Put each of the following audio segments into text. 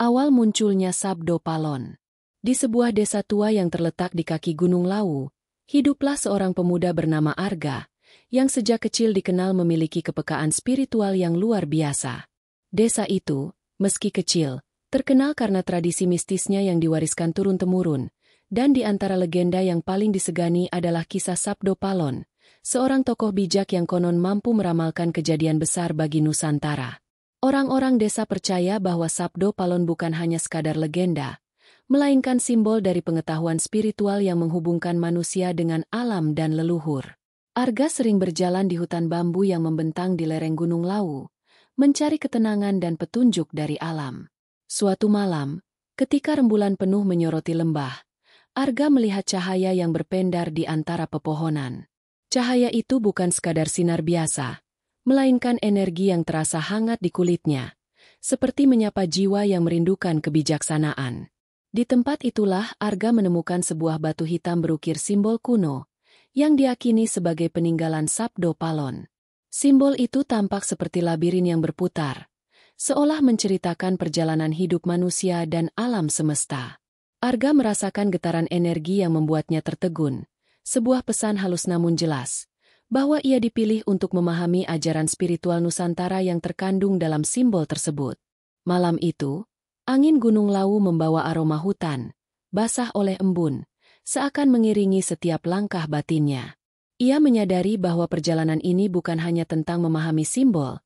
Awal munculnya Sabdo Palon. Di sebuah desa tua yang terletak di kaki Gunung Lawu, hiduplah seorang pemuda bernama Arga, yang sejak kecil dikenal memiliki kepekaan spiritual yang luar biasa. Desa itu, meski kecil, terkenal karena tradisi mistisnya yang diwariskan turun-temurun, dan di antara legenda yang paling disegani adalah kisah Sabdo Palon, seorang tokoh bijak yang konon mampu meramalkan kejadian besar bagi Nusantara. Orang-orang desa percaya bahwa Sabdo Palon bukan hanya sekadar legenda, melainkan simbol dari pengetahuan spiritual yang menghubungkan manusia dengan alam dan leluhur. Arga sering berjalan di hutan bambu yang membentang di lereng Gunung Lawu, mencari ketenangan dan petunjuk dari alam. Suatu malam, ketika rembulan penuh menyoroti lembah, Arga melihat cahaya yang berpendar di antara pepohonan. Cahaya itu bukan sekadar sinar biasa, melainkan energi yang terasa hangat di kulitnya, seperti menyapa jiwa yang merindukan kebijaksanaan. Di tempat itulah Arga menemukan sebuah batu hitam berukir simbol kuno, yang diyakini sebagai peninggalan Sabdo Palon. Simbol itu tampak seperti labirin yang berputar, seolah menceritakan perjalanan hidup manusia dan alam semesta. Arga merasakan getaran energi yang membuatnya tertegun, sebuah pesan halus namun jelas, bahwa ia dipilih untuk memahami ajaran spiritual Nusantara yang terkandung dalam simbol tersebut. Malam itu, angin Gunung Lawu membawa aroma hutan, basah oleh embun, seakan mengiringi setiap langkah batinnya. Ia menyadari bahwa perjalanan ini bukan hanya tentang memahami simbol,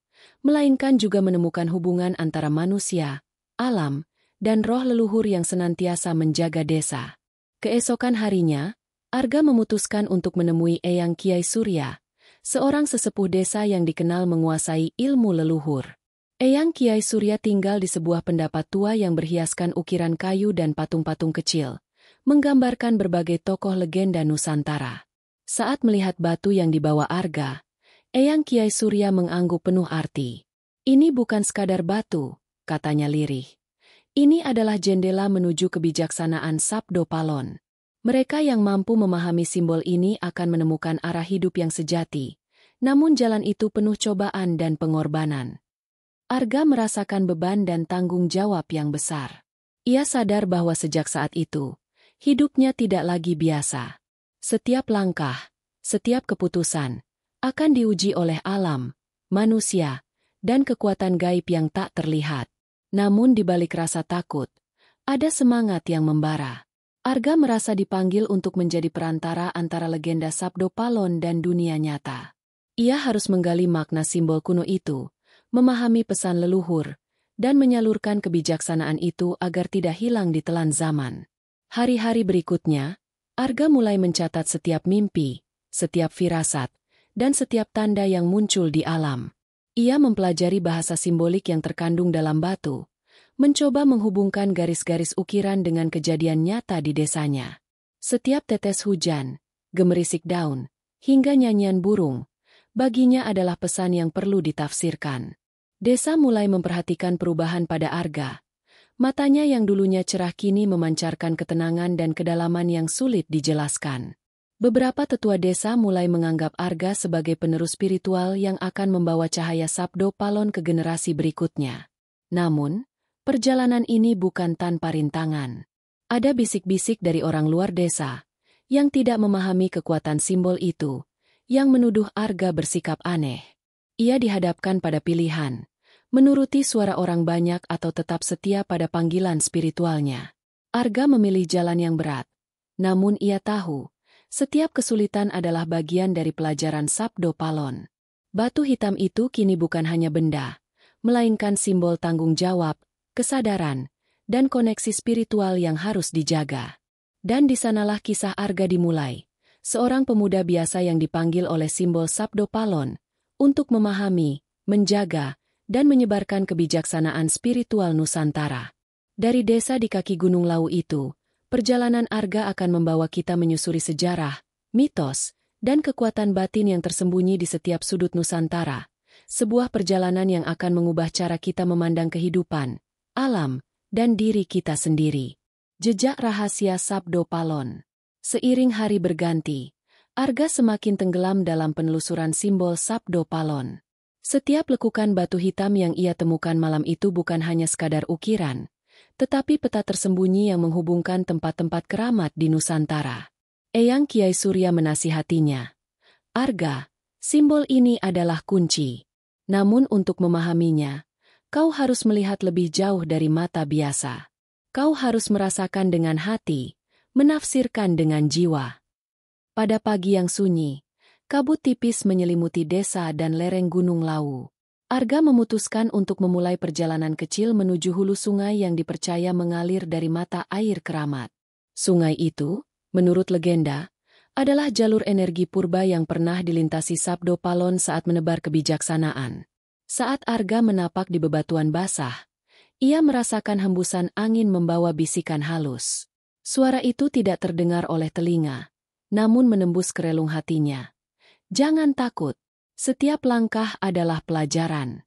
melainkan juga menemukan hubungan antara manusia, alam, dan roh leluhur yang senantiasa menjaga desa. Keesokan harinya, Arga memutuskan untuk menemui Eyang Kiai Surya, seorang sesepuh desa yang dikenal menguasai ilmu leluhur. Eyang Kiai Surya tinggal di sebuah pendapat tua yang berhiaskan ukiran kayu dan patung-patung kecil, menggambarkan berbagai tokoh legenda Nusantara. Saat melihat batu yang dibawa Arga, Eyang Kiai Surya mengangguk penuh arti. "Ini bukan sekadar batu," katanya lirih. "Ini adalah jendela menuju kebijaksanaan Sabdo Palon. Mereka yang mampu memahami simbol ini akan menemukan arah hidup yang sejati, namun jalan itu penuh cobaan dan pengorbanan." Arga merasakan beban dan tanggung jawab yang besar. Ia sadar bahwa sejak saat itu, hidupnya tidak lagi biasa. Setiap langkah, setiap keputusan, akan diuji oleh alam, manusia, dan kekuatan gaib yang tak terlihat. Namun di balik rasa takut, ada semangat yang membara. Arga merasa dipanggil untuk menjadi perantara antara legenda Sabdo Palon dan dunia nyata. Ia harus menggali makna simbol kuno itu, memahami pesan leluhur, dan menyalurkan kebijaksanaan itu agar tidak hilang di telan zaman. Hari-hari berikutnya, Arga mulai mencatat setiap mimpi, setiap firasat, dan setiap tanda yang muncul di alam. Ia mempelajari bahasa simbolik yang terkandung dalam batu, mencoba menghubungkan garis-garis ukiran dengan kejadian nyata di desanya. Setiap tetes hujan, gemerisik daun, hingga nyanyian burung, baginya adalah pesan yang perlu ditafsirkan. Desa mulai memperhatikan perubahan pada Arga. Matanya yang dulunya cerah kini memancarkan ketenangan dan kedalaman yang sulit dijelaskan. Beberapa tetua desa mulai menganggap Arga sebagai penerus spiritual yang akan membawa cahaya Sabdo Palon ke generasi berikutnya. Namun, perjalanan ini bukan tanpa rintangan. Ada bisik-bisik dari orang luar desa, yang tidak memahami kekuatan simbol itu, yang menuduh Arga bersikap aneh. Ia dihadapkan pada pilihan, menuruti suara orang banyak atau tetap setia pada panggilan spiritualnya. Arga memilih jalan yang berat, namun ia tahu, setiap kesulitan adalah bagian dari pelajaran Sabdo Palon. Batu hitam itu kini bukan hanya benda, melainkan simbol tanggung jawab, kesadaran, dan koneksi spiritual yang harus dijaga. Dan di sanalah kisah Arga dimulai, seorang pemuda biasa yang dipanggil oleh simbol Sabdo Palon, untuk memahami, menjaga, dan menyebarkan kebijaksanaan spiritual Nusantara. Dari desa di kaki Gunung Lawu itu, perjalanan Arga akan membawa kita menyusuri sejarah, mitos, dan kekuatan batin yang tersembunyi di setiap sudut Nusantara. Sebuah perjalanan yang akan mengubah cara kita memandang kehidupan, alam, dan diri kita sendiri. Jejak rahasia Sabdo Palon. Seiring hari berganti, Arga semakin tenggelam dalam penelusuran simbol Sabdo Palon. Setiap lekukan batu hitam yang ia temukan malam itu bukan hanya sekadar ukiran, tetapi peta tersembunyi yang menghubungkan tempat-tempat keramat di Nusantara. Eyang Kiai Surya menasihatinya. Arga, simbol ini adalah kunci. Namun untuk memahaminya, kau harus melihat lebih jauh dari mata biasa. Kau harus merasakan dengan hati, menafsirkan dengan jiwa. Pada pagi yang sunyi, kabut tipis menyelimuti desa dan lereng Gunung Lawu. Arga memutuskan untuk memulai perjalanan kecil menuju hulu sungai yang dipercaya mengalir dari mata air keramat. Sungai itu, menurut legenda, adalah jalur energi purba yang pernah dilintasi Sabdo Palon saat menebar kebijaksanaan. Saat Arga menapak di bebatuan basah, ia merasakan hembusan angin membawa bisikan halus. Suara itu tidak terdengar oleh telinga, namun menembus ke relung hatinya. Jangan takut. Setiap langkah adalah pelajaran.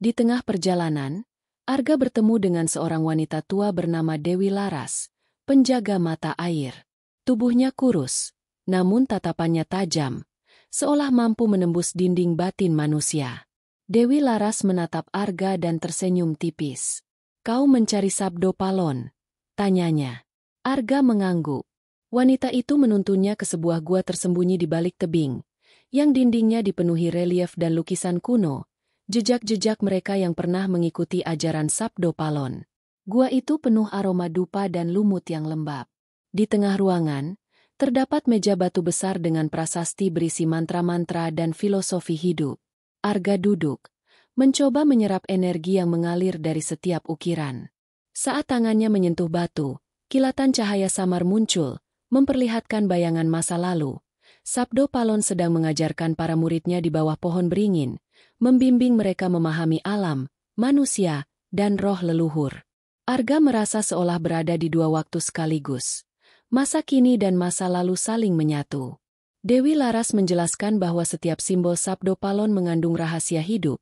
Di tengah perjalanan, Arga bertemu dengan seorang wanita tua bernama Dewi Laras, penjaga mata air. Tubuhnya kurus, namun tatapannya tajam, seolah mampu menembus dinding batin manusia. Dewi Laras menatap Arga dan tersenyum tipis. "Kau mencari Sabdo Palon?" tanyanya. Arga mengangguk. Wanita itu menuntunnya ke sebuah gua tersembunyi di balik tebing, yang dindingnya dipenuhi relief dan lukisan kuno, jejak-jejak mereka yang pernah mengikuti ajaran Sabdo Palon. Gua itu penuh aroma dupa dan lumut yang lembab. Di tengah ruangan, terdapat meja batu besar dengan prasasti berisi mantra-mantra dan filosofi hidup. Arga duduk, mencoba menyerap energi yang mengalir dari setiap ukiran. Saat tangannya menyentuh batu, kilatan cahaya samar muncul, memperlihatkan bayangan masa lalu. Sabdo Palon sedang mengajarkan para muridnya di bawah pohon beringin, membimbing mereka memahami alam, manusia, dan roh leluhur. Arga merasa seolah berada di dua waktu sekaligus. Masa kini dan masa lalu saling menyatu. Dewi Laras menjelaskan bahwa setiap simbol Sabdo Palon mengandung rahasia hidup,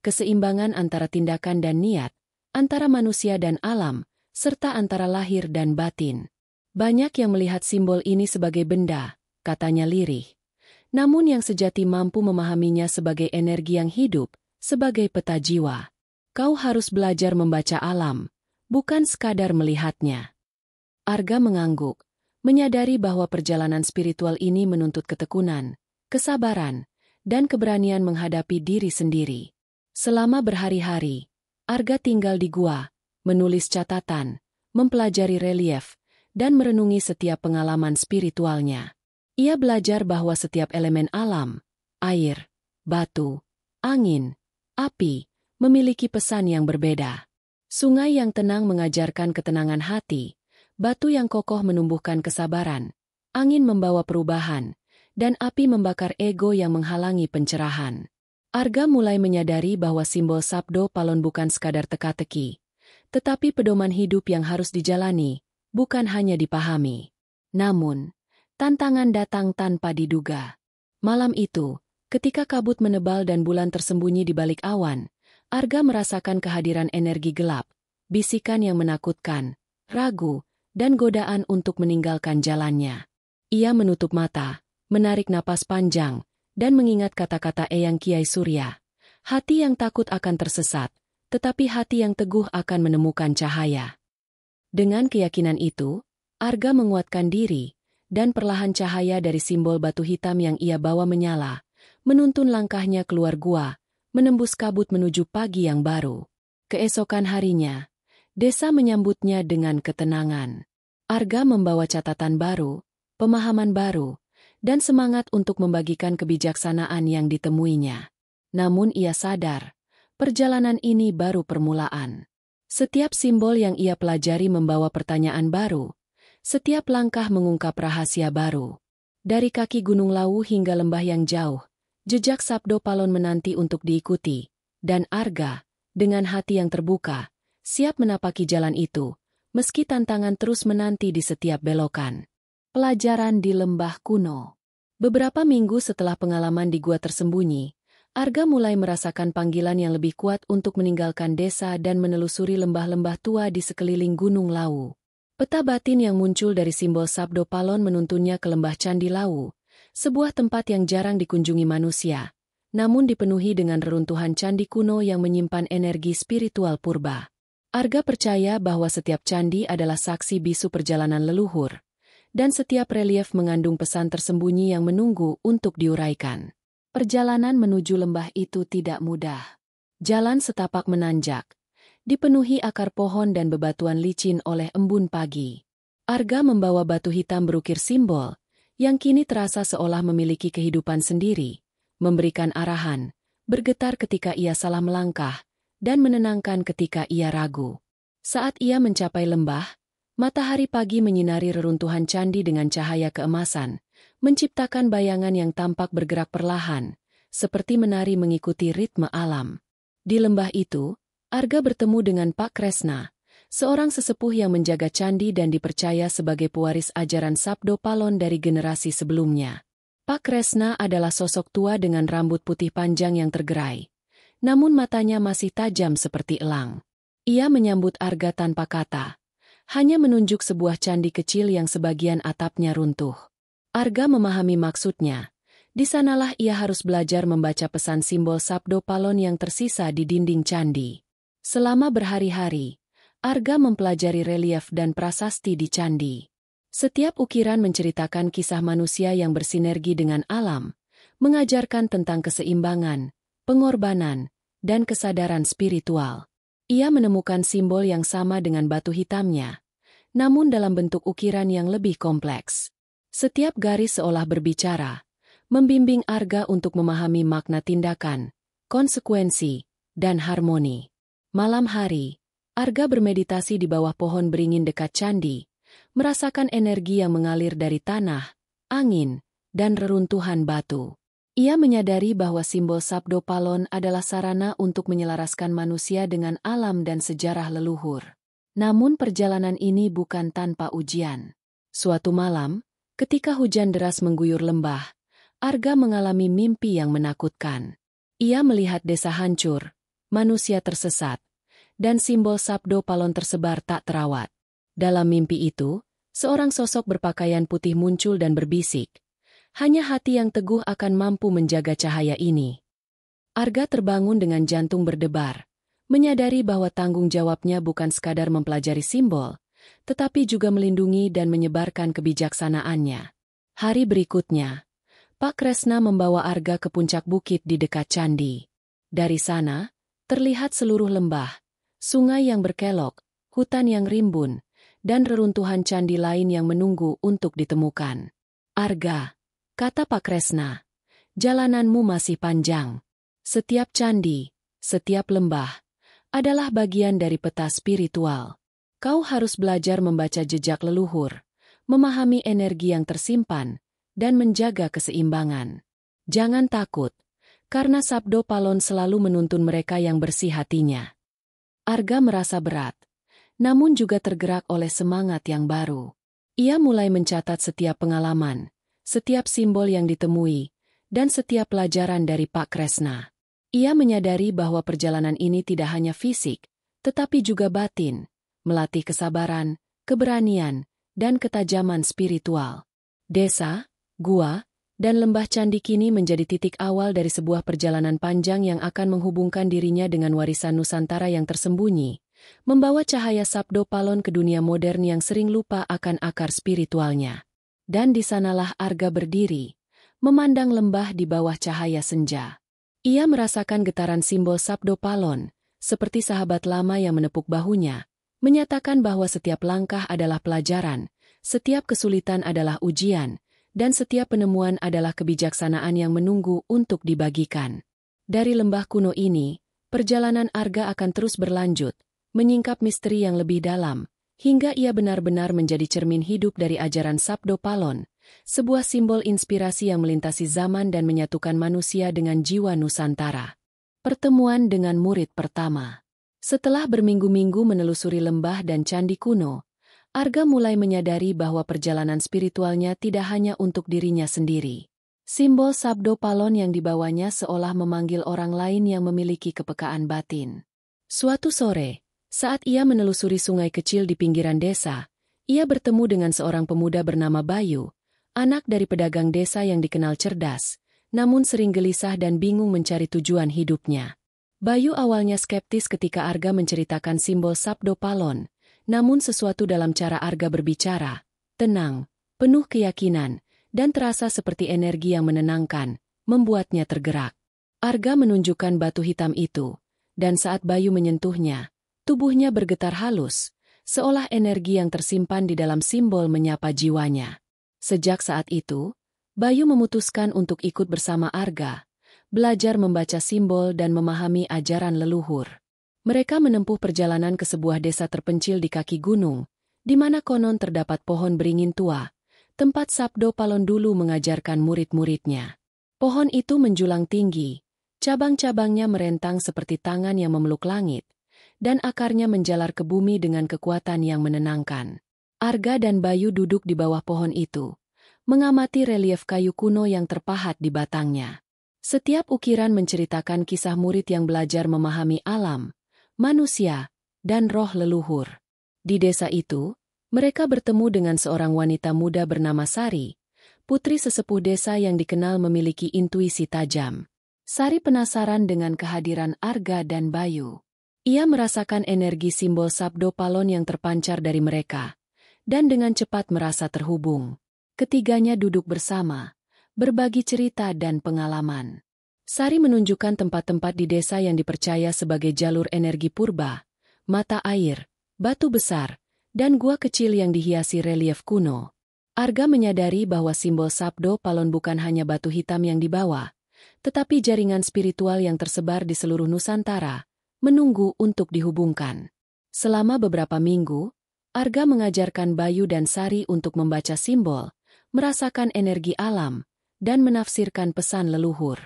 keseimbangan antara tindakan dan niat, antara manusia dan alam, serta antara lahir dan batin. Banyak yang melihat simbol ini sebagai benda, katanya lirih. Namun yang sejati mampu memahaminya sebagai energi yang hidup, sebagai peta jiwa. Kau harus belajar membaca alam, bukan sekadar melihatnya. Arga mengangguk, menyadari bahwa perjalanan spiritual ini menuntut ketekunan, kesabaran, dan keberanian menghadapi diri sendiri. Selama berhari-hari, Arga tinggal di gua, menulis catatan, mempelajari relief, dan merenungi setiap pengalaman spiritualnya. Ia belajar bahwa setiap elemen alam, air, batu, angin, api, memiliki pesan yang berbeda. Sungai yang tenang mengajarkan ketenangan hati, batu yang kokoh menumbuhkan kesabaran, angin membawa perubahan, dan api membakar ego yang menghalangi pencerahan. Arga mulai menyadari bahwa simbol Sabdo Palon bukan sekadar teka-teki, tetapi pedoman hidup yang harus dijalani, bukan hanya dipahami. Namun, tantangan datang tanpa diduga. Malam itu, ketika kabut menebal dan bulan tersembunyi di balik awan, Arga merasakan kehadiran energi gelap, bisikan yang menakutkan, ragu, dan godaan untuk meninggalkan jalannya. Ia menutup mata, menarik napas panjang, dan mengingat kata-kata Eyang Kiai Surya. Hati yang takut akan tersesat, tetapi hati yang teguh akan menemukan cahaya. Dengan keyakinan itu, Arga menguatkan diri, dan perlahan cahaya dari simbol batu hitam yang ia bawa menyala, menuntun langkahnya keluar gua, menembus kabut menuju pagi yang baru. Keesokan harinya, desa menyambutnya dengan ketenangan. Arga membawa catatan baru, pemahaman baru, dan semangat untuk membagikan kebijaksanaan yang ditemuinya. Namun ia sadar, perjalanan ini baru permulaan. Setiap simbol yang ia pelajari membawa pertanyaan baru, setiap langkah mengungkap rahasia baru. Dari kaki Gunung Lawu hingga lembah yang jauh, jejak Sabdo Palon menanti untuk diikuti, dan Arga, dengan hati yang terbuka, siap menapaki jalan itu, meski tantangan terus menanti di setiap belokan. Pelajaran di lembah kuno. Beberapa minggu setelah pengalaman di gua tersembunyi, Arga mulai merasakan panggilan yang lebih kuat untuk meninggalkan desa dan menelusuri lembah-lembah tua di sekeliling Gunung Lawu. Peta batin yang muncul dari simbol Sabdo Palon menuntunnya ke lembah Candi Lawu, sebuah tempat yang jarang dikunjungi manusia, namun dipenuhi dengan reruntuhan candi kuno yang menyimpan energi spiritual purba. Arga percaya bahwa setiap candi adalah saksi bisu perjalanan leluhur, dan setiap relief mengandung pesan tersembunyi yang menunggu untuk diuraikan. Perjalanan menuju lembah itu tidak mudah. Jalan setapak menanjak, dipenuhi akar pohon dan bebatuan licin oleh embun pagi. Arga membawa batu hitam berukir simbol, yang kini terasa seolah memiliki kehidupan sendiri, memberikan arahan, bergetar ketika ia salah melangkah, dan menenangkan ketika ia ragu. Saat ia mencapai lembah, matahari pagi menyinari reruntuhan candi dengan cahaya keemasan, menciptakan bayangan yang tampak bergerak perlahan, seperti menari mengikuti ritme alam. Di lembah itu, Arga bertemu dengan Pak Kresna, seorang sesepuh yang menjaga candi dan dipercaya sebagai pewaris ajaran Sabdo Palon dari generasi sebelumnya. Pak Kresna adalah sosok tua dengan rambut putih panjang yang tergerai, namun matanya masih tajam seperti elang. Ia menyambut Arga tanpa kata, hanya menunjuk sebuah candi kecil yang sebagian atapnya runtuh. Arga memahami maksudnya. Di sanalah ia harus belajar membaca pesan simbol Sabdo Palon yang tersisa di dinding candi. Selama berhari-hari, Arga mempelajari relief dan prasasti di candi. Setiap ukiran menceritakan kisah manusia yang bersinergi dengan alam, mengajarkan tentang keseimbangan, pengorbanan, dan kesadaran spiritual. Ia menemukan simbol yang sama dengan batu hitamnya, namun dalam bentuk ukiran yang lebih kompleks. Setiap garis seolah berbicara, membimbing Arga untuk memahami makna tindakan, konsekuensi, dan harmoni. Malam hari, Arga bermeditasi di bawah pohon beringin dekat candi, merasakan energi yang mengalir dari tanah, angin, dan reruntuhan batu. Ia menyadari bahwa simbol Sabdo Palon adalah sarana untuk menyelaraskan manusia dengan alam dan sejarah leluhur. Namun perjalanan ini bukan tanpa ujian. Suatu malam, ketika hujan deras mengguyur lembah, Arga mengalami mimpi yang menakutkan. Ia melihat desa hancur, manusia tersesat, dan simbol Sabdo Palon tersebar tak terawat. Dalam mimpi itu, seorang sosok berpakaian putih muncul dan berbisik, hanya hati yang teguh akan mampu menjaga cahaya ini. Arga terbangun dengan jantung berdebar, menyadari bahwa tanggung jawabnya bukan sekadar mempelajari simbol, tetapi juga melindungi dan menyebarkan kebijaksanaannya. Hari berikutnya, Pak Kresna membawa Arga ke puncak bukit di dekat candi. Dari sana, terlihat seluruh lembah, sungai yang berkelok, hutan yang rimbun, dan reruntuhan candi lain yang menunggu untuk ditemukan. Arga, kata Pak Kresna, jalananmu masih panjang. Setiap candi, setiap lembah, adalah bagian dari peta spiritual. Kau harus belajar membaca jejak leluhur, memahami energi yang tersimpan, dan menjaga keseimbangan. Jangan takut, karena Sabdo Palon selalu menuntun mereka yang bersih hatinya. Arga merasa berat, namun juga tergerak oleh semangat yang baru. Ia mulai mencatat setiap pengalaman, setiap simbol yang ditemui, dan setiap pelajaran dari Pak Kresna. Ia menyadari bahwa perjalanan ini tidak hanya fisik, tetapi juga batin, melatih kesabaran, keberanian, dan ketajaman spiritual. Desa, gua, dan lembah candi kini menjadi titik awal dari sebuah perjalanan panjang yang akan menghubungkan dirinya dengan warisan Nusantara yang tersembunyi, membawa cahaya Sabdo Palon ke dunia modern yang sering lupa akan akar spiritualnya. Dan di sanalah Arga berdiri, memandang lembah di bawah cahaya senja. Ia merasakan getaran simbol Sabdo Palon, seperti sahabat lama yang menepuk bahunya, menyatakan bahwa setiap langkah adalah pelajaran, setiap kesulitan adalah ujian, dan setiap penemuan adalah kebijaksanaan yang menunggu untuk dibagikan. Dari lembah kuno ini, perjalanan Arga akan terus berlanjut, menyingkap misteri yang lebih dalam, hingga ia benar-benar menjadi cermin hidup dari ajaran Sabdo Palon, sebuah simbol inspirasi yang melintasi zaman dan menyatukan manusia dengan jiwa Nusantara. Pertemuan dengan murid pertama. Setelah berminggu-minggu menelusuri lembah dan candi kuno, Arga mulai menyadari bahwa perjalanan spiritualnya tidak hanya untuk dirinya sendiri. Simbol Sabdo Palon yang dibawanya seolah memanggil orang lain yang memiliki kepekaan batin. Suatu sore, saat ia menelusuri sungai kecil di pinggiran desa, ia bertemu dengan seorang pemuda bernama Bayu, anak dari pedagang desa yang dikenal cerdas, namun sering gelisah dan bingung mencari tujuan hidupnya. Bayu awalnya skeptis ketika Arga menceritakan simbol Sabdo Palon, namun sesuatu dalam cara Arga berbicara, tenang, penuh keyakinan, dan terasa seperti energi yang menenangkan, membuatnya tergerak. Arga menunjukkan batu hitam itu, dan saat Bayu menyentuhnya, tubuhnya bergetar halus, seolah energi yang tersimpan di dalam simbol menyapa jiwanya. Sejak saat itu, Bayu memutuskan untuk ikut bersama Arga, belajar membaca simbol dan memahami ajaran leluhur. Mereka menempuh perjalanan ke sebuah desa terpencil di kaki gunung, di mana konon terdapat pohon beringin tua, tempat Sabdo Palon dulu mengajarkan murid-muridnya. Pohon itu menjulang tinggi, cabang-cabangnya merentang seperti tangan yang memeluk langit, dan akarnya menjalar ke bumi dengan kekuatan yang menenangkan. Arga dan Bayu duduk di bawah pohon itu, mengamati relief kayu kuno yang terpahat di batangnya. Setiap ukiran menceritakan kisah murid yang belajar memahami alam, manusia, dan roh leluhur. Di desa itu, mereka bertemu dengan seorang wanita muda bernama Sari, putri sesepuh desa yang dikenal memiliki intuisi tajam. Sari penasaran dengan kehadiran Arga dan Bayu. Ia merasakan energi simbol Sabdo Palon yang terpancar dari mereka, dan dengan cepat merasa terhubung. Ketiganya duduk bersama, berbagi cerita dan pengalaman. Sari menunjukkan tempat-tempat di desa yang dipercaya sebagai jalur energi purba, mata air, batu besar, dan gua kecil yang dihiasi relief kuno. Arga menyadari bahwa simbol Sabdo Palon bukan hanya batu hitam yang dibawa, tetapi jaringan spiritual yang tersebar di seluruh Nusantara, menunggu untuk dihubungkan. Selama beberapa minggu, Arga mengajarkan Bayu dan Sari untuk membaca simbol, merasakan energi alam, dan menafsirkan pesan leluhur.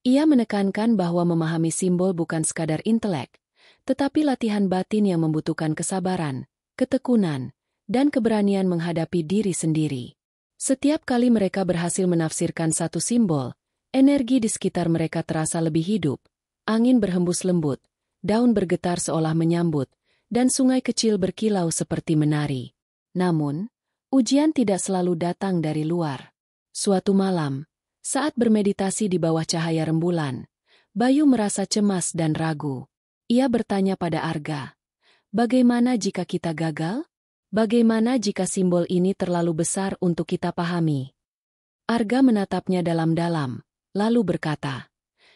Ia menekankan bahwa memahami simbol bukan sekadar intelek, tetapi latihan batin yang membutuhkan kesabaran, ketekunan, dan keberanian menghadapi diri sendiri. Setiap kali mereka berhasil menafsirkan satu simbol, energi di sekitar mereka terasa lebih hidup, angin berhembus lembut, daun bergetar seolah menyambut, dan sungai kecil berkilau seperti menari. Namun, ujian tidak selalu datang dari luar. Suatu malam, saat bermeditasi di bawah cahaya rembulan, Bayu merasa cemas dan ragu. Ia bertanya pada Arga, "Bagaimana jika kita gagal? Bagaimana jika simbol ini terlalu besar untuk kita pahami?" Arga menatapnya dalam-dalam, lalu berkata,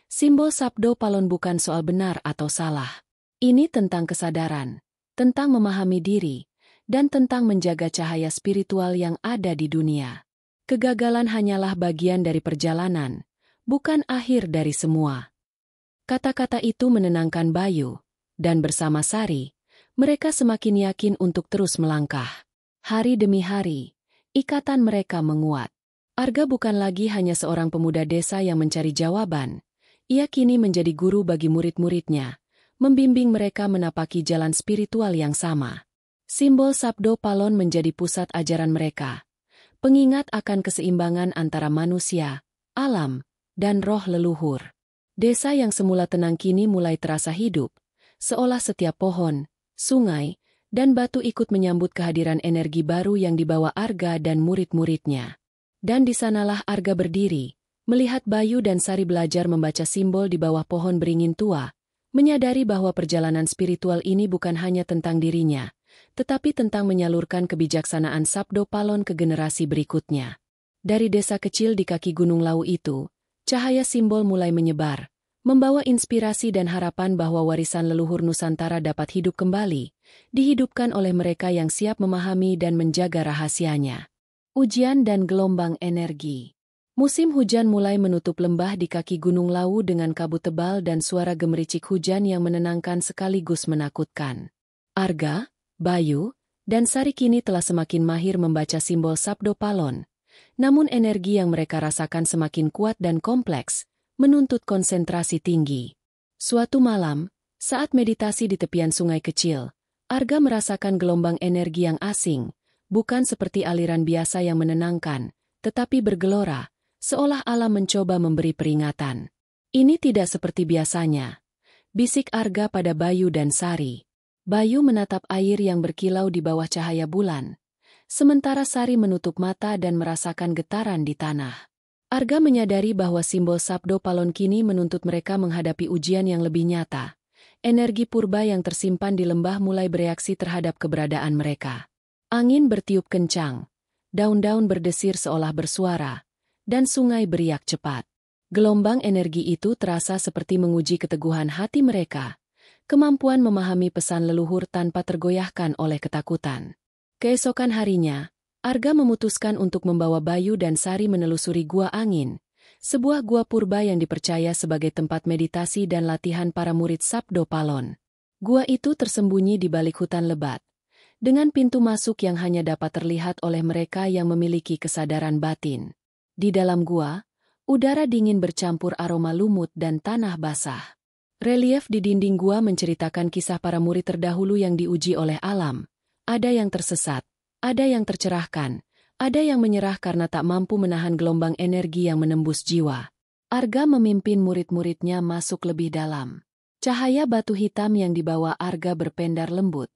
"Simbol Sabdo Palon bukan soal benar atau salah. Ini tentang kesadaran, tentang memahami diri, dan tentang menjaga cahaya spiritual yang ada di dunia. Kegagalan hanyalah bagian dari perjalanan, bukan akhir dari semua." Kata-kata itu menenangkan Bayu, dan bersama Sari, mereka semakin yakin untuk terus melangkah. Hari demi hari, ikatan mereka menguat. Arga bukan lagi hanya seorang pemuda desa yang mencari jawaban. Ia kini menjadi guru bagi murid-muridnya, membimbing mereka menapaki jalan spiritual yang sama. Simbol Sabdo Palon menjadi pusat ajaran mereka, pengingat akan keseimbangan antara manusia, alam, dan roh leluhur. Desa yang semula tenang kini mulai terasa hidup, seolah setiap pohon, sungai, dan batu ikut menyambut kehadiran energi baru yang dibawa Arga dan murid-muridnya. Dan di sanalah Arga berdiri, melihat Bayu dan Sari belajar membaca simbol di bawah pohon beringin tua, menyadari bahwa perjalanan spiritual ini bukan hanya tentang dirinya, tetapi tentang menyalurkan kebijaksanaan Sabdo Palon ke generasi berikutnya. Dari desa kecil di kaki Gunung Lawu itu, cahaya simbol mulai menyebar, membawa inspirasi dan harapan bahwa warisan leluhur Nusantara dapat hidup kembali, dihidupkan oleh mereka yang siap memahami dan menjaga rahasianya. Ujian dan gelombang energi. Musim hujan mulai menutup lembah di kaki Gunung Lawu dengan kabut tebal dan suara gemericik hujan yang menenangkan sekaligus menakutkan. Arga, Bayu, dan Sari kini telah semakin mahir membaca simbol Sabdo Palon, namun energi yang mereka rasakan semakin kuat dan kompleks, menuntut konsentrasi tinggi. Suatu malam, saat meditasi di tepian sungai kecil, Arga merasakan gelombang energi yang asing, bukan seperti aliran biasa yang menenangkan, tetapi bergelora, seolah alam mencoba memberi peringatan. "Ini tidak seperti biasanya," bisik Arga pada Bayu dan Sari. Bayu menatap air yang berkilau di bawah cahaya bulan, sementara Sari menutup mata dan merasakan getaran di tanah. Arga menyadari bahwa simbol Sabdo Palon kini menuntut mereka menghadapi ujian yang lebih nyata. Energi purba yang tersimpan di lembah mulai bereaksi terhadap keberadaan mereka. Angin bertiup kencang, daun-daun berdesir seolah bersuara, dan sungai beriak cepat. Gelombang energi itu terasa seperti menguji keteguhan hati mereka, kemampuan memahami pesan leluhur tanpa tergoyahkan oleh ketakutan. Keesokan harinya, Arga memutuskan untuk membawa Bayu dan Sari menelusuri Gua Angin, sebuah gua purba yang dipercaya sebagai tempat meditasi dan latihan para murid Sabdo Palon. Gua itu tersembunyi di balik hutan lebat, dengan pintu masuk yang hanya dapat terlihat oleh mereka yang memiliki kesadaran batin. Di dalam gua, udara dingin bercampur aroma lumut dan tanah basah. Relief di dinding gua menceritakan kisah para murid terdahulu yang diuji oleh alam. Ada yang tersesat, ada yang tercerahkan, ada yang menyerah karena tak mampu menahan gelombang energi yang menembus jiwa. Arga memimpin murid-muridnya masuk lebih dalam. Cahaya batu hitam yang dibawa Arga berpendar lembut,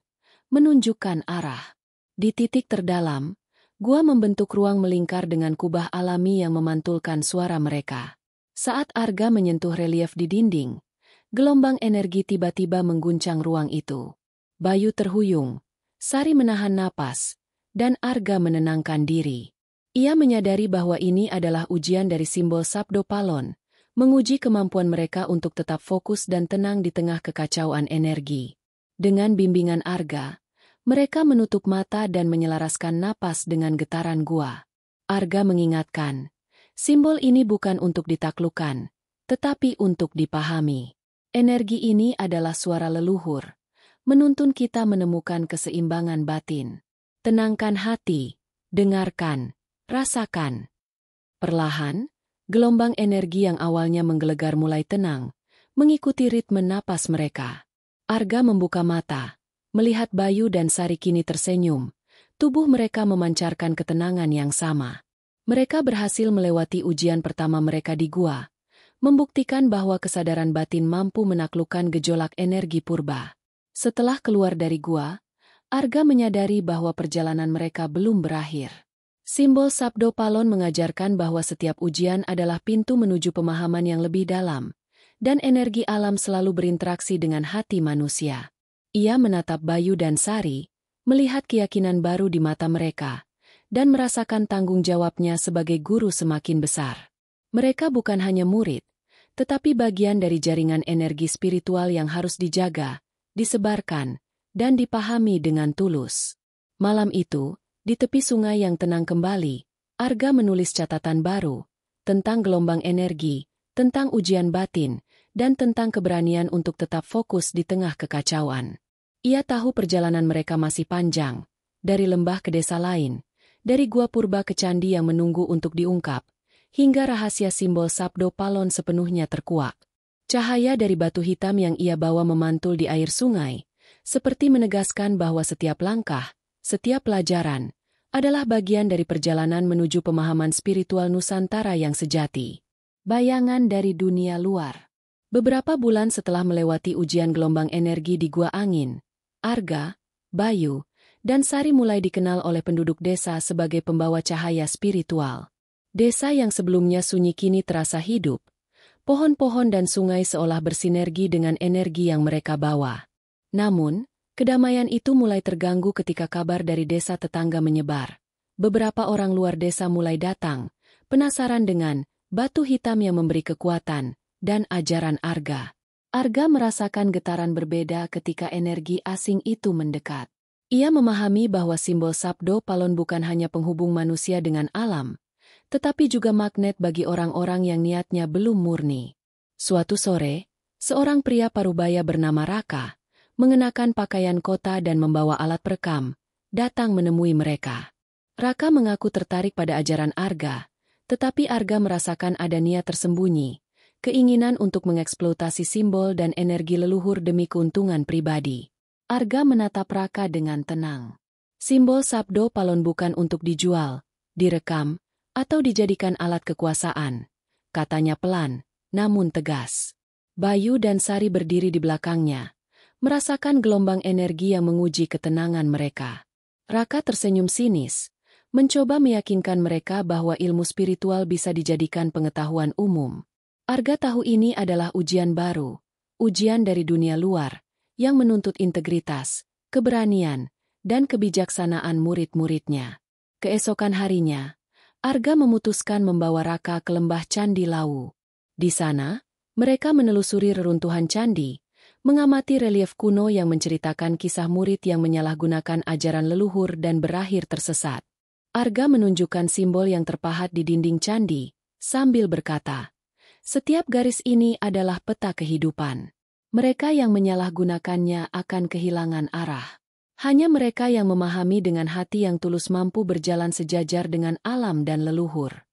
menunjukkan arah. Di titik terdalam, gua membentuk ruang melingkar dengan kubah alami yang memantulkan suara mereka. Saat Arga menyentuh relief di dinding, gelombang energi tiba-tiba mengguncang ruang itu. Bayu terhuyung, Sari menahan napas, dan Arga menenangkan diri. Ia menyadari bahwa ini adalah ujian dari simbol Sabdo Palon, menguji kemampuan mereka untuk tetap fokus dan tenang di tengah kekacauan energi. Dengan bimbingan Arga, mereka menutup mata dan menyelaraskan napas dengan getaran gua. Arga mengingatkan, simbol ini bukan untuk ditaklukkan, tetapi untuk dipahami. Energi ini adalah suara leluhur, menuntun kita menemukan keseimbangan batin. Tenangkan hati, dengarkan, rasakan. Perlahan, gelombang energi yang awalnya menggelegar mulai tenang, mengikuti ritme napas mereka. Arga membuka mata, melihat Bayu dan Sari kini tersenyum, tubuh mereka memancarkan ketenangan yang sama. Mereka berhasil melewati ujian pertama mereka di gua, membuktikan bahwa kesadaran batin mampu menaklukkan gejolak energi purba. Setelah keluar dari gua, Arga menyadari bahwa perjalanan mereka belum berakhir. Simbol Sabdo Palon mengajarkan bahwa setiap ujian adalah pintu menuju pemahaman yang lebih dalam, dan energi alam selalu berinteraksi dengan hati manusia. Ia menatap Bayu dan Sari, melihat keyakinan baru di mata mereka, dan merasakan tanggung jawabnya sebagai guru semakin besar. Mereka bukan hanya murid, tetapi bagian dari jaringan energi spiritual yang harus dijaga, disebarkan, dan dipahami dengan tulus. Malam itu, di tepi sungai yang tenang kembali, Arga menulis catatan baru tentang gelombang energi, tentang ujian batin, dan tentang keberanian untuk tetap fokus di tengah kekacauan. Ia tahu perjalanan mereka masih panjang, dari lembah ke desa lain, dari gua purba ke candi yang menunggu untuk diungkap, hingga rahasia simbol Sabdo Palon sepenuhnya terkuak. Cahaya dari batu hitam yang ia bawa memantul di air sungai, seperti menegaskan bahwa setiap langkah, setiap pelajaran, adalah bagian dari perjalanan menuju pemahaman spiritual Nusantara yang sejati. Bayangan dari dunia luar. Beberapa bulan setelah melewati ujian gelombang energi di Gua Angin, Arga, Bayu, dan Sari mulai dikenal oleh penduduk desa sebagai pembawa cahaya spiritual. Desa yang sebelumnya sunyi kini terasa hidup. Pohon-pohon dan sungai seolah bersinergi dengan energi yang mereka bawa. Namun, kedamaian itu mulai terganggu ketika kabar dari desa tetangga menyebar. Beberapa orang luar desa mulai datang, penasaran dengan batu hitam yang memberi kekuatan, dan ajaran Arga. Arga merasakan getaran berbeda ketika energi asing itu mendekat. Ia memahami bahwa simbol Sabdo Palon bukan hanya penghubung manusia dengan alam, tetapi juga magnet bagi orang-orang yang niatnya belum murni. Suatu sore, seorang pria parubaya bernama Raka, mengenakan pakaian kota dan membawa alat perekam, datang menemui mereka. Raka mengaku tertarik pada ajaran Arga, tetapi Arga merasakan ada niat tersembunyi, keinginan untuk mengeksploitasi simbol dan energi leluhur demi keuntungan pribadi. Arga menatap Raka dengan tenang. Simbol Sabdo Palon bukan untuk dijual, direkam, atau dijadikan alat kekuasaan, katanya pelan, namun tegas. Bayu dan Sari berdiri di belakangnya, merasakan gelombang energi yang menguji ketenangan mereka. Raka tersenyum sinis, mencoba meyakinkan mereka bahwa ilmu spiritual bisa dijadikan pengetahuan umum. Arga tahu ini adalah ujian baru, ujian dari dunia luar, yang menuntut integritas, keberanian, dan kebijaksanaan murid-muridnya. Keesokan harinya, Arga memutuskan membawa Raka ke lembah Candi Lawu. Di sana, mereka menelusuri reruntuhan candi, mengamati relief kuno yang menceritakan kisah murid yang menyalahgunakan ajaran leluhur dan berakhir tersesat. Arga menunjukkan simbol yang terpahat di dinding candi, sambil berkata, "Setiap garis ini adalah peta kehidupan. Mereka yang menyalahgunakannya akan kehilangan arah. Hanya mereka yang memahami dengan hati yang tulus mampu berjalan sejajar dengan alam dan leluhur."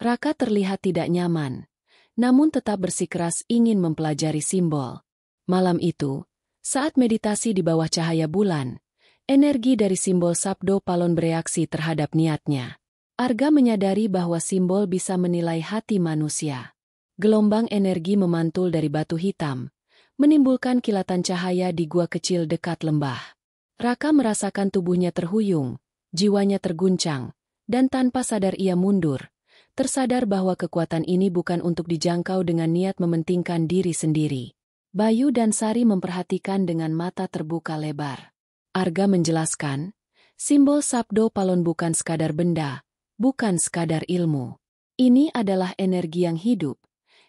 Raka terlihat tidak nyaman, namun tetap bersikeras ingin mempelajari simbol. Malam itu, saat meditasi di bawah cahaya bulan, energi dari simbol Sabdo Palon bereaksi terhadap niatnya. Arga menyadari bahwa simbol bisa menilai hati manusia. Gelombang energi memantul dari batu hitam, menimbulkan kilatan cahaya di gua kecil dekat lembah. Raka merasakan tubuhnya terhuyung, jiwanya terguncang, dan tanpa sadar ia mundur, tersadar bahwa kekuatan ini bukan untuk dijangkau dengan niat mementingkan diri sendiri. Bayu dan Sari memperhatikan dengan mata terbuka lebar. Arga menjelaskan, simbol Sabdo Palon bukan sekadar benda, bukan sekadar ilmu. Ini adalah energi yang hidup,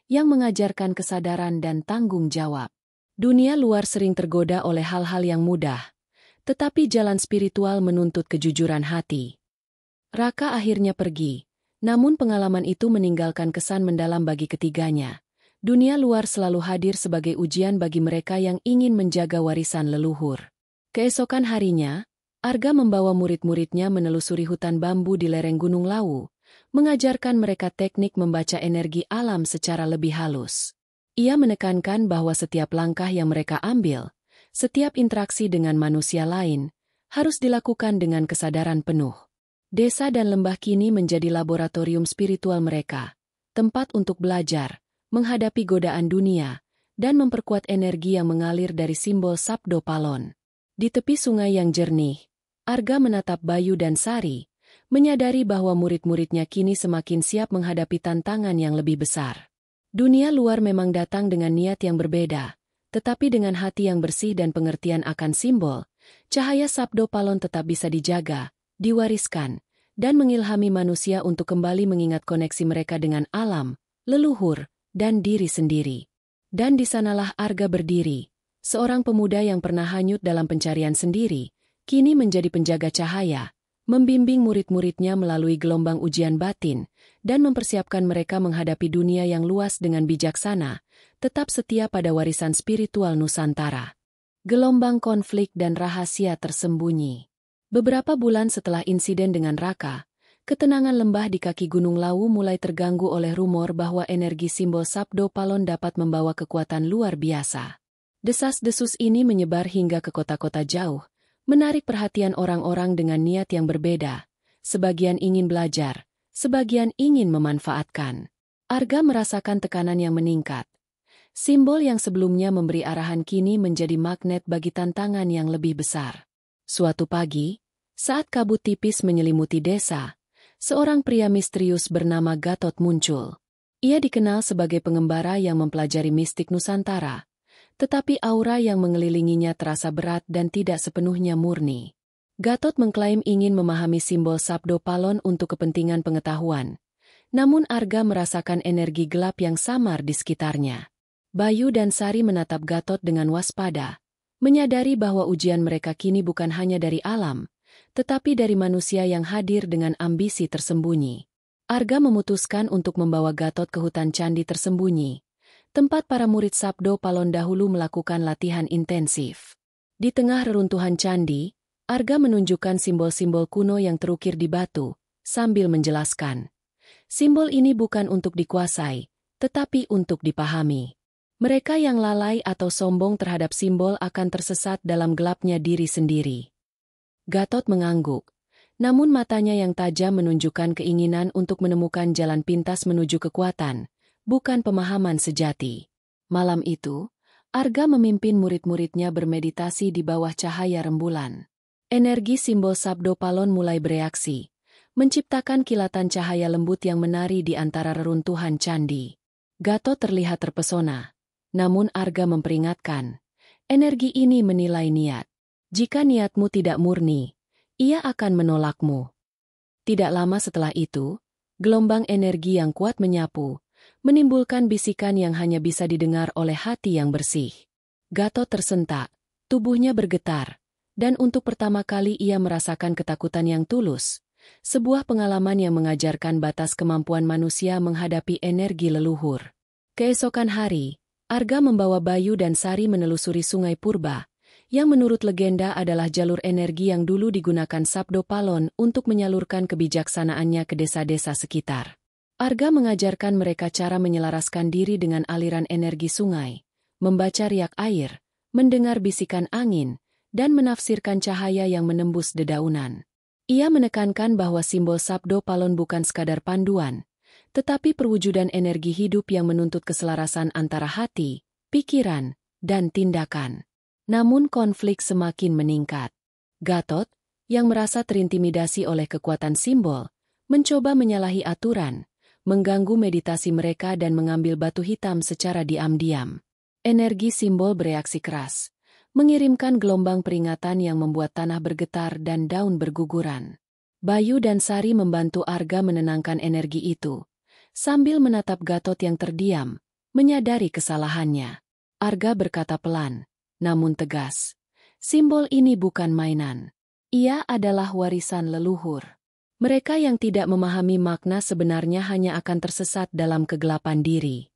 yang mengajarkan kesadaran dan tanggung jawab. Dunia luar sering tergoda oleh hal-hal yang mudah, tetapi jalan spiritual menuntut kejujuran hati. Raka akhirnya pergi, namun pengalaman itu meninggalkan kesan mendalam bagi ketiganya. Dunia luar selalu hadir sebagai ujian bagi mereka yang ingin menjaga warisan leluhur. Keesokan harinya, Arga membawa murid-muridnya menelusuri hutan bambu di lereng Gunung Lawu, mengajarkan mereka teknik membaca energi alam secara lebih halus. Ia menekankan bahwa setiap langkah yang mereka ambil, setiap interaksi dengan manusia lain, harus dilakukan dengan kesadaran penuh. Desa dan lembah kini menjadi laboratorium spiritual mereka, tempat untuk belajar, menghadapi godaan dunia, dan memperkuat energi yang mengalir dari simbol Sabdo Palon. Di tepi sungai yang jernih, Arga menatap Bayu dan Sari, menyadari bahwa murid-muridnya kini semakin siap menghadapi tantangan yang lebih besar. Dunia luar memang datang dengan niat yang berbeda, tetapi dengan hati yang bersih dan pengertian akan simbol, cahaya Sabdo Palon tetap bisa dijaga, diwariskan, dan mengilhami manusia untuk kembali mengingat koneksi mereka dengan alam, leluhur, dan diri sendiri. Dan di sanalah Arga berdiri, seorang pemuda yang pernah hanyut dalam pencarian sendiri, kini menjadi penjaga cahaya, membimbing murid-muridnya melalui gelombang ujian batin, dan mempersiapkan mereka menghadapi dunia yang luas dengan bijaksana, tetap setia pada warisan spiritual Nusantara. Gelombang konflik dan rahasia tersembunyi. Beberapa bulan setelah insiden dengan Raka, ketenangan lembah di kaki Gunung Lawu mulai terganggu oleh rumor bahwa energi simbol Sabdo Palon dapat membawa kekuatan luar biasa. Desas-desus ini menyebar hingga ke kota-kota jauh, menarik perhatian orang-orang dengan niat yang berbeda. Sebagian ingin belajar, sebagian ingin memanfaatkan. Arga merasakan tekanan yang meningkat. Simbol yang sebelumnya memberi arahan kini menjadi magnet bagi tantangan yang lebih besar. Suatu pagi, saat kabut tipis menyelimuti desa, seorang pria misterius bernama Gatot muncul. Ia dikenal sebagai pengembara yang mempelajari mistik Nusantara, tetapi aura yang mengelilinginya terasa berat dan tidak sepenuhnya murni. Gatot mengklaim ingin memahami simbol Sabdo Palon untuk kepentingan pengetahuan, namun Arga merasakan energi gelap yang samar di sekitarnya. Bayu dan Sari menatap Gatot dengan waspada, menyadari bahwa ujian mereka kini bukan hanya dari alam, tetapi dari manusia yang hadir dengan ambisi tersembunyi. Arga memutuskan untuk membawa Gatot ke hutan candi tersembunyi, tempat para murid Sabdo Palon dahulu melakukan latihan intensif. Di tengah reruntuhan candi, Arga menunjukkan simbol-simbol kuno yang terukir di batu, sambil menjelaskan, simbol ini bukan untuk dikuasai, tetapi untuk dipahami. Mereka yang lalai atau sombong terhadap simbol akan tersesat dalam gelapnya diri sendiri. Gatot mengangguk, namun matanya yang tajam menunjukkan keinginan untuk menemukan jalan pintas menuju kekuatan, bukan pemahaman sejati. Malam itu, Arga memimpin murid-muridnya bermeditasi di bawah cahaya rembulan. Energi simbol Sabdo Palon mulai bereaksi, menciptakan kilatan cahaya lembut yang menari di antara reruntuhan candi. Gatot terlihat terpesona. Namun Arga memperingatkan, energi ini menilai niat. Jika niatmu tidak murni, ia akan menolakmu. Tidak lama setelah itu, gelombang energi yang kuat menyapu, menimbulkan bisikan yang hanya bisa didengar oleh hati yang bersih. Gatot tersentak, tubuhnya bergetar, dan untuk pertama kali ia merasakan ketakutan yang tulus, sebuah pengalaman yang mengajarkan batas kemampuan manusia menghadapi energi leluhur. Keesokan hari, Arga membawa Bayu dan Sari menelusuri Sungai Purba, yang menurut legenda adalah jalur energi yang dulu digunakan Sabdo Palon untuk menyalurkan kebijaksanaannya ke desa-desa sekitar. Arga mengajarkan mereka cara menyelaraskan diri dengan aliran energi sungai, membaca riak air, mendengar bisikan angin, dan menafsirkan cahaya yang menembus dedaunan. Ia menekankan bahwa simbol Sabdo Palon bukan sekadar panduan, tetapi perwujudan energi hidup yang menuntut keselarasan antara hati, pikiran, dan tindakan. Namun konflik semakin meningkat. Gatot, yang merasa terintimidasi oleh kekuatan simbol, mencoba menyalahi aturan, mengganggu meditasi mereka dan mengambil batu hitam secara diam-diam. Energi simbol bereaksi keras, mengirimkan gelombang peringatan yang membuat tanah bergetar dan daun berguguran. Bayu dan Sari membantu Arga menenangkan energi itu, sambil menatap Gatot yang terdiam, menyadari kesalahannya. Arga berkata pelan, namun tegas, simbol ini bukan mainan. Ia adalah warisan leluhur. Mereka yang tidak memahami makna sebenarnya hanya akan tersesat dalam kegelapan diri.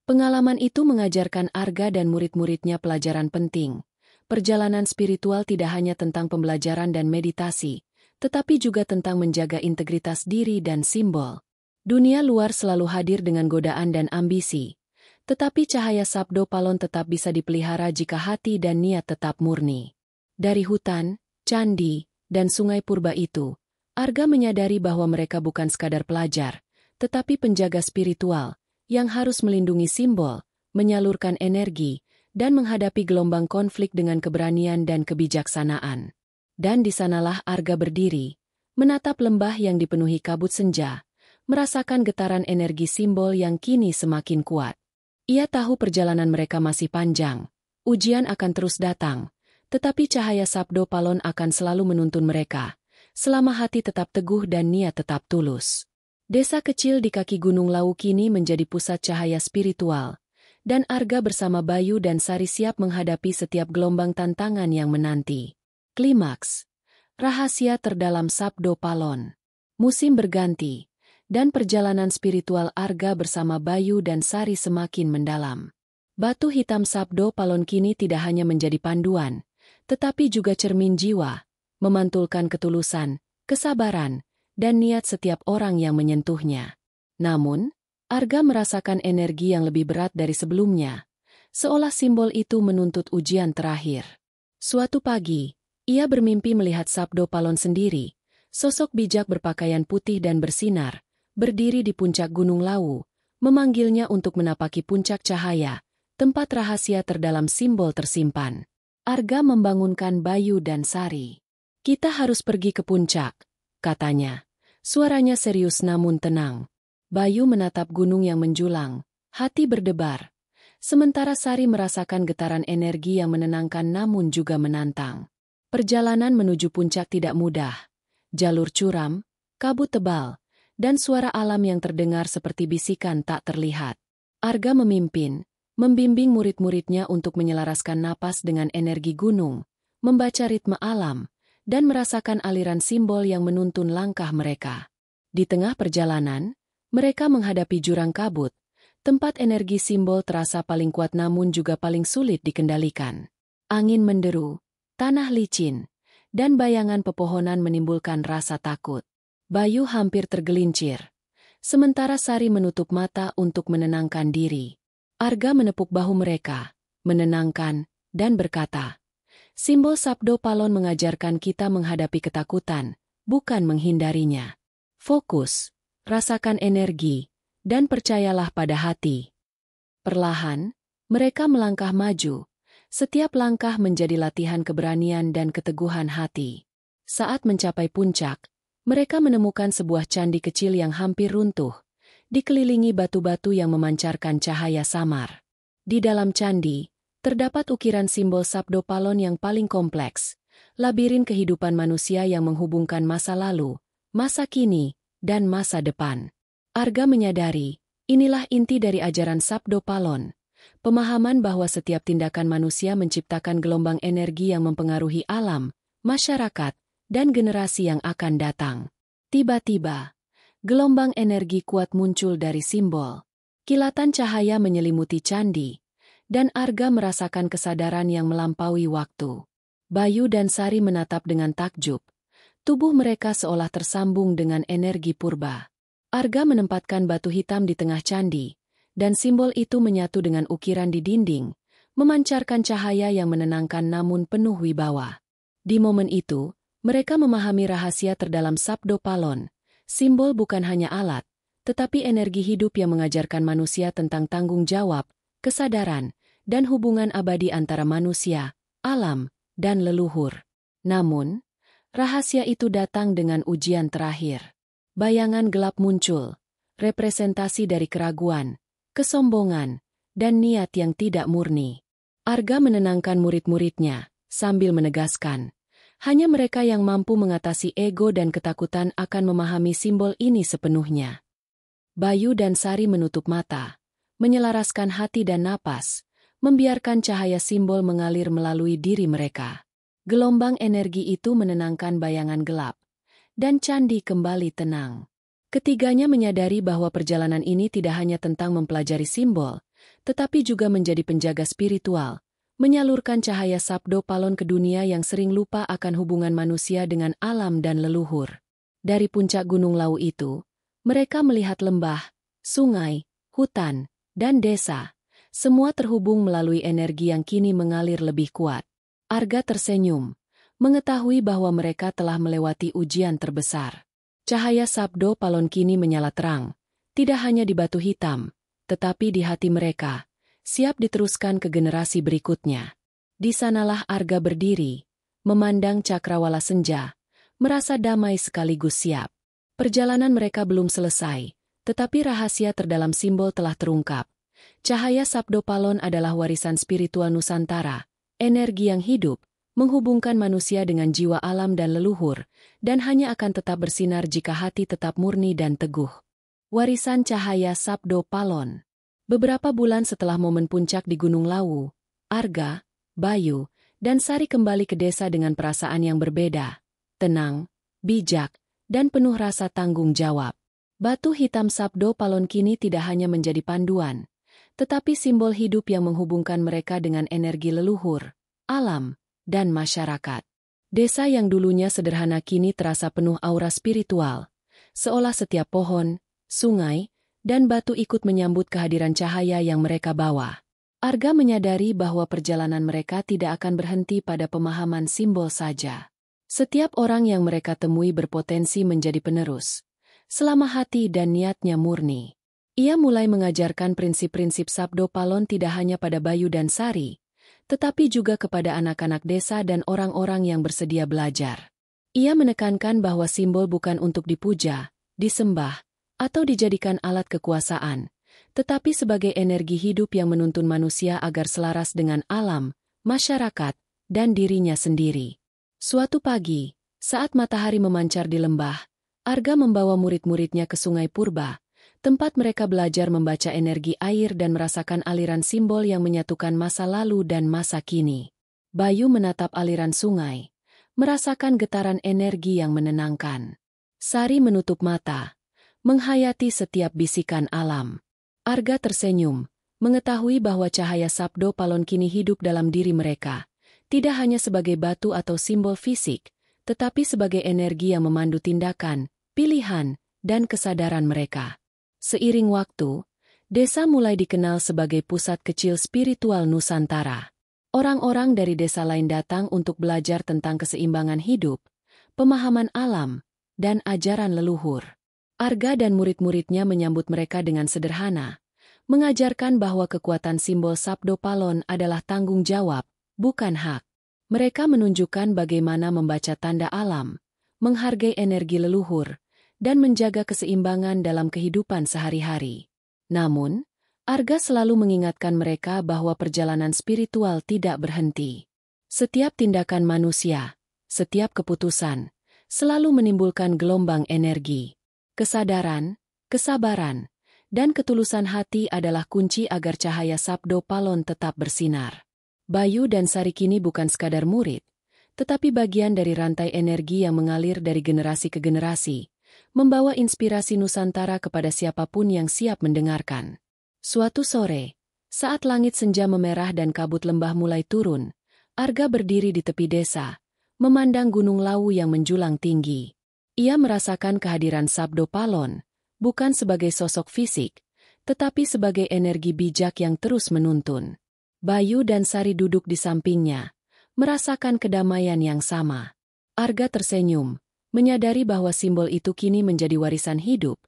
Pengalaman itu mengajarkan Arga dan murid-muridnya pelajaran penting. Perjalanan spiritual tidak hanya tentang pembelajaran dan meditasi, tetapi juga tentang menjaga integritas diri dan simbol. Dunia luar selalu hadir dengan godaan dan ambisi, tetapi cahaya Sabdo Palon tetap bisa dipelihara jika hati dan niat tetap murni. Dari hutan, candi, dan sungai purba itu, Arga menyadari bahwa mereka bukan sekadar pelajar, tetapi penjaga spiritual, yang harus melindungi simbol, menyalurkan energi, dan menghadapi gelombang konflik dengan keberanian dan kebijaksanaan. Dan di sanalah Arga berdiri, menatap lembah yang dipenuhi kabut senja, merasakan getaran energi simbol yang kini semakin kuat. Ia tahu perjalanan mereka masih panjang, ujian akan terus datang, tetapi cahaya Sabdo Palon akan selalu menuntun mereka, selama hati tetap teguh dan niat tetap tulus. Desa kecil di kaki Gunung Lawu kini menjadi pusat cahaya spiritual, dan Arga bersama Bayu dan Sari siap menghadapi setiap gelombang tantangan yang menanti. Klimaks. Rahasia terdalam Sabdo Palon. Musim berganti, dan perjalanan spiritual Arga bersama Bayu dan Sari semakin mendalam. Batu hitam Sabdo Palon kini tidak hanya menjadi panduan, tetapi juga cermin jiwa, memantulkan ketulusan, kesabaran, dan niat setiap orang yang menyentuhnya. Namun, Arga merasakan energi yang lebih berat dari sebelumnya, seolah simbol itu menuntut ujian terakhir. Suatu pagi, ia bermimpi melihat Sabdo Palon sendiri, sosok bijak berpakaian putih dan bersinar, berdiri di puncak Gunung Lawu, memanggilnya untuk menapaki puncak cahaya, tempat rahasia terdalam simbol tersimpan. Arga membangunkan Bayu dan Sari. Kita harus pergi ke puncak, katanya. Suaranya serius namun tenang. Bayu menatap gunung yang menjulang, hati berdebar. Sementara Sari merasakan getaran energi yang menenangkan namun juga menantang. Perjalanan menuju puncak tidak mudah. Jalur curam, kabut tebal, dan suara alam yang terdengar seperti bisikan tak terlihat. Arga memimpin, membimbing murid-muridnya untuk menyelaraskan napas dengan energi gunung, membaca ritme alam, dan merasakan aliran simbol yang menuntun langkah mereka. Di tengah perjalanan, mereka menghadapi jurang kabut, tempat energi simbol terasa paling kuat namun juga paling sulit dikendalikan. Angin menderu, tanah licin, dan bayangan pepohonan menimbulkan rasa takut. Bayu hampir tergelincir, sementara Sari menutup mata untuk menenangkan diri. Arga menepuk bahu mereka, menenangkan, dan berkata, simbol Sabdo Palon mengajarkan kita menghadapi ketakutan, bukan menghindarinya. Fokus, rasakan energi, dan percayalah pada hati. Perlahan, mereka melangkah maju, setiap langkah menjadi latihan keberanian dan keteguhan hati. Saat mencapai puncak, Mereka menemukan sebuah candi kecil yang hampir runtuh, dikelilingi batu-batu yang memancarkan cahaya samar. Di dalam candi, terdapat ukiran simbol Sabdo Palon yang paling kompleks, labirin kehidupan manusia yang menghubungkan masa lalu, masa kini, dan masa depan. Arga menyadari, inilah inti dari ajaran Sabdo Palon, pemahaman bahwa setiap tindakan manusia menciptakan gelombang energi yang mempengaruhi alam, masyarakat, dan generasi yang akan datang. Tiba-tiba, gelombang energi kuat muncul dari simbol. Kilatan cahaya menyelimuti candi, dan Arga merasakan kesadaran yang melampaui waktu. Bayu dan Sari menatap dengan takjub. Tubuh mereka seolah tersambung dengan energi purba. Arga menempatkan batu hitam di tengah candi, dan simbol itu menyatu dengan ukiran di dinding, memancarkan cahaya yang menenangkan namun penuh wibawa. Di momen itu, mereka memahami rahasia terdalam Sabdo Palon. Simbol bukan hanya alat, tetapi energi hidup yang mengajarkan manusia tentang tanggung jawab, kesadaran, dan hubungan abadi antara manusia, alam, dan leluhur. Namun, rahasia itu datang dengan ujian terakhir. Bayangan gelap muncul, representasi dari keraguan, kesombongan, dan niat yang tidak murni. Arga menenangkan murid-muridnya, sambil menegaskan, hanya mereka yang mampu mengatasi ego dan ketakutan akan memahami simbol ini sepenuhnya. Bayu dan Sari menutup mata, menyelaraskan hati dan napas, membiarkan cahaya simbol mengalir melalui diri mereka. Gelombang energi itu menenangkan bayangan gelap, dan candi kembali tenang. Ketiganya menyadari bahwa perjalanan ini tidak hanya tentang mempelajari simbol, tetapi juga menjadi penjaga spiritual, menyalurkan cahaya Sabdo Palon ke dunia yang sering lupa akan hubungan manusia dengan alam dan leluhur. Dari puncak Gunung Lawu itu, mereka melihat lembah, sungai, hutan, dan desa. Semua terhubung melalui energi yang kini mengalir lebih kuat. Arga tersenyum, mengetahui bahwa mereka telah melewati ujian terbesar. Cahaya Sabdo Palon kini menyala terang, tidak hanya di batu hitam, tetapi di hati mereka, siap diteruskan ke generasi berikutnya. Di sanalah Arga berdiri, memandang cakrawala senja, merasa damai sekaligus siap. Perjalanan mereka belum selesai, tetapi rahasia terdalam simbol telah terungkap. Cahaya Sabdo Palon adalah warisan spiritual Nusantara, energi yang hidup, menghubungkan manusia dengan jiwa alam dan leluhur, dan hanya akan tetap bersinar jika hati tetap murni dan teguh. Warisan cahaya Sabdo Palon. Beberapa bulan setelah momen puncak di Gunung Lawu, Arga, Bayu, dan Sari kembali ke desa dengan perasaan yang berbeda, tenang, bijak, dan penuh rasa tanggung jawab. Batu hitam Sabdo Palon kini tidak hanya menjadi panduan, tetapi simbol hidup yang menghubungkan mereka dengan energi leluhur, alam, dan masyarakat. Desa yang dulunya sederhana kini terasa penuh aura spiritual, seolah setiap pohon, sungai, dan batu ikut menyambut kehadiran cahaya yang mereka bawa. Arga menyadari bahwa perjalanan mereka tidak akan berhenti pada pemahaman simbol saja. Setiap orang yang mereka temui berpotensi menjadi penerus, selama hati dan niatnya murni. Ia mulai mengajarkan prinsip-prinsip Sabdo Palon tidak hanya pada Bayu dan Sari, tetapi juga kepada anak-anak desa dan orang-orang yang bersedia belajar. Ia menekankan bahwa simbol bukan untuk dipuja, disembah, atau dijadikan alat kekuasaan, tetapi sebagai energi hidup yang menuntun manusia agar selaras dengan alam, masyarakat, dan dirinya sendiri. Suatu pagi, saat matahari memancar di lembah, Arga membawa murid-muridnya ke Sungai Purba, tempat mereka belajar membaca energi air dan merasakan aliran simbol yang menyatukan masa lalu dan masa kini. Bayu menatap aliran sungai, merasakan getaran energi yang menenangkan. Sari menutup mata, menghayati setiap bisikan alam. Arga tersenyum, mengetahui bahwa cahaya Sabdo Palon kini hidup dalam diri mereka, tidak hanya sebagai batu atau simbol fisik, tetapi sebagai energi yang memandu tindakan, pilihan, dan kesadaran mereka. Seiring waktu, desa mulai dikenal sebagai pusat kecil spiritual Nusantara. Orang-orang dari desa lain datang untuk belajar tentang keseimbangan hidup, pemahaman alam, dan ajaran leluhur. Arga dan murid-muridnya menyambut mereka dengan sederhana, mengajarkan bahwa kekuatan simbol Sabdo Palon adalah tanggung jawab, bukan hak. Mereka menunjukkan bagaimana membaca tanda alam, menghargai energi leluhur, dan menjaga keseimbangan dalam kehidupan sehari-hari. Namun, Arga selalu mengingatkan mereka bahwa perjalanan spiritual tidak berhenti. Setiap tindakan manusia, setiap keputusan, selalu menimbulkan gelombang energi. Kesadaran, kesabaran, dan ketulusan hati adalah kunci agar cahaya Sabdo Palon tetap bersinar. Bayu dan Sari kini bukan sekadar murid, tetapi bagian dari rantai energi yang mengalir dari generasi ke generasi, membawa inspirasi Nusantara kepada siapapun yang siap mendengarkan. Suatu sore, saat langit senja memerah dan kabut lembah mulai turun, Arga berdiri di tepi desa, memandang Gunung Lawu yang menjulang tinggi. Ia merasakan kehadiran Sabdo Palon, bukan sebagai sosok fisik, tetapi sebagai energi bijak yang terus menuntun. Bayu dan Sari duduk di sampingnya, merasakan kedamaian yang sama. Arga tersenyum, menyadari bahwa simbol itu kini menjadi warisan hidup,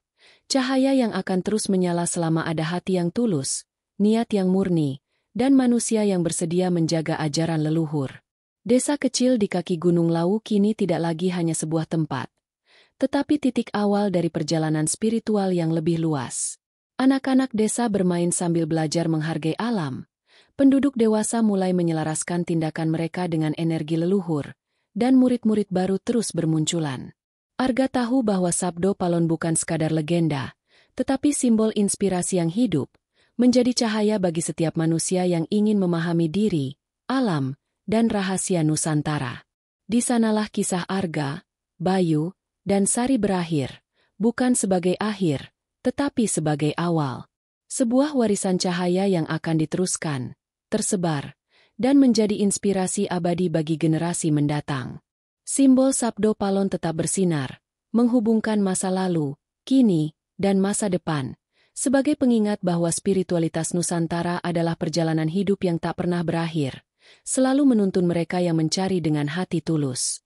cahaya yang akan terus menyala selama ada hati yang tulus, niat yang murni, dan manusia yang bersedia menjaga ajaran leluhur. Desa kecil di kaki Gunung Lawu kini tidak lagi hanya sebuah tempat, tetapi titik awal dari perjalanan spiritual yang lebih luas. Anak-anak desa bermain sambil belajar menghargai alam. Penduduk dewasa mulai menyelaraskan tindakan mereka dengan energi leluhur, dan murid-murid baru terus bermunculan. Arga tahu bahwa Sabdo Palon bukan sekadar legenda, tetapi simbol inspirasi yang hidup, menjadi cahaya bagi setiap manusia yang ingin memahami diri, alam, dan rahasia Nusantara. Di sanalah kisah Arga, Bayu, dan Sari berakhir, bukan sebagai akhir, tetapi sebagai awal. Sebuah warisan cahaya yang akan diteruskan, tersebar, dan menjadi inspirasi abadi bagi generasi mendatang. Simbol Sabdo Palon tetap bersinar, menghubungkan masa lalu, kini, dan masa depan, sebagai pengingat bahwa spiritualitas Nusantara adalah perjalanan hidup yang tak pernah berakhir, selalu menuntun mereka yang mencari dengan hati tulus.